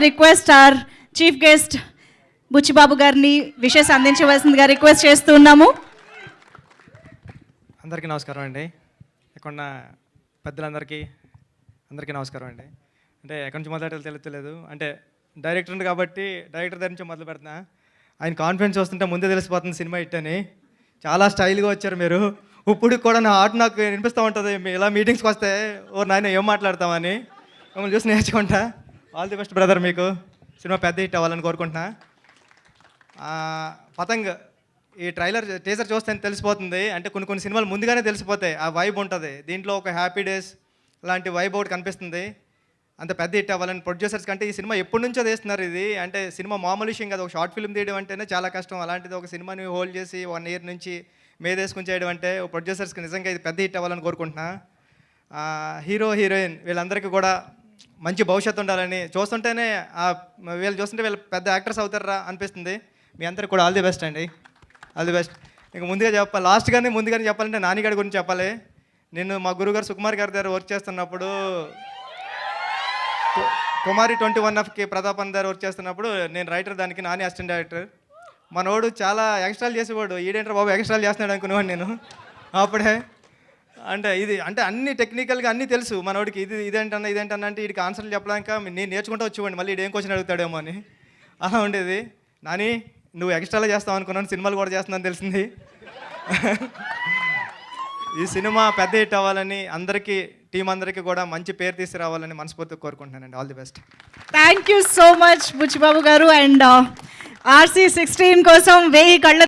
Request our chief guest Buchibabu గారిని wishes అందించవలసిందిగా request చేస్తూ ఉన్నాము. అందరికీ నమస్కారం అండి. ఇక్కడ ఉన్న పెద్దలందరికీ నమస్కారం అండి. అంటే ఎక్కడి నుంచి మొదలెట్టాలో తెలుస్తలేదు. అంటే డైరెక్టర్ కాబట్టి డైరెక్టర్ దగ్గర నుంచి మొదలు పెడుతున్నా. ఆయన కాన్ఫిడెన్స్ వస్తుంటే ముందే తెలిసిపోతుంది సినిమా హిట్ అని. చాలా స్టైల్గా వచ్చారు మీరు. ఇప్పుడు కూడా నా ఆట నాకు వినిపిస్తూ ఉంటుంది. ఇలా మీటింగ్స్కి వస్తే ఓ నాయన ఏం మాట్లాడతామని మిమ్మల్ని చూసి నేర్చుకుంటా. All the best brother. మీకు సినిమా పెద్ద హిట్ అవ్వాలని కోరుకుంటున్నా. పతంగ్ ఈ ట్రైలర్ టీజర్ చూస్తే తెలిసిపోతుంది. అంటే కొన్ని సినిమాలు ముందుగానే తెలిసిపోతాయి, ఆ వైబ్ ఉంటుంది. దీంట్లో ఒక హ్యాపీ డేస్ లాంటి వైబ్ ఒకటి కనిపిస్తుంది. అంత పెద్ద హిట్ అవ్వాలని ప్రొడ్యూసర్స్ కంటే ఈ సినిమా ఎప్పటి నుంచో తీస్తున్నారు. ఇది అంటే సినిమా మామూలు విషయం కాదు. ఒక షార్ట్ ఫిల్మ్ తీయడం అంటేనే చాలా కష్టం. అలాంటిది ఒక సినిమాని హోల్డ్ చేసి 1 year నుంచి మేదేసుకుని చేయడం అంటే ప్రొడ్యూసర్స్కి నిజంగా ఇది పెద్ద హిట్ అవ్వాలని కోరుకుంటున్నా. హీరో హీరోయిన్ వీళ్ళందరికీ కూడా మంచి భవిష్యత్తు ఉండాలని చూస్తుంటేనే వీళ్ళు చూస్తుంటే వీళ్ళు పెద్ద యాక్టర్స్ అవుతారా అనిపిస్తుంది. మీ అందరికి కూడా ఆల్ ది బెస్ట్ అండి. All the best. ఇంక ముందుగా చెప్పాలి, ముందుగానే చెప్పాలంటే నానిగారి గురించి చెప్పాలి. నేను మా గురుగారు సుకుమార్ గారి దగ్గర వర్క్ చేస్తున్నప్పుడు, కుమారి 21Fకి ప్రతాపన్ దగ్గర వర్క్ చేస్తున్నప్పుడు నేను రైటర్, దానికి నాని అసిస్టెంట్ డైరెక్టర్. మనోడు చాలా ఎక్స్ట్రాలు చేసేవాడు. ఈడేంటర్ బాబు ఎక్స్ట్రాలు చేస్తున్నాడు అనుకునేవాడు నేను అప్పుడే. అంటే అన్ని టెక్నికల్గా అన్నీ తెలుసు మనోడికి. ఇదేంటన్నా అంటే వీడికి ఆన్సర్లు చెప్పడాక నేను నేర్చుకుంటూ వచ్చేవాడిని. మళ్ళీ ఇదేం క్వశ్చన్ అడుగుతాడేమో అని అలా ఉండేది. నాని నువ్వు ఎక్స్ట్రాలో చేస్తావు అనుకున్నాను, సినిమాలు కూడా చేస్తున్నాను తెలిసింది. ఈ సినిమా పెద్ద హిట్ అవ్వాలని అందరికీ, టీం అందరికీ కూడా మంచి పేరు తీసుకురావాలని మనస్ఫూర్తిగా కోరుకుంటున్నానండి. All the best. Thank you so much Buchibabu garu. And RC16 కోసం 1000 కళ్ళ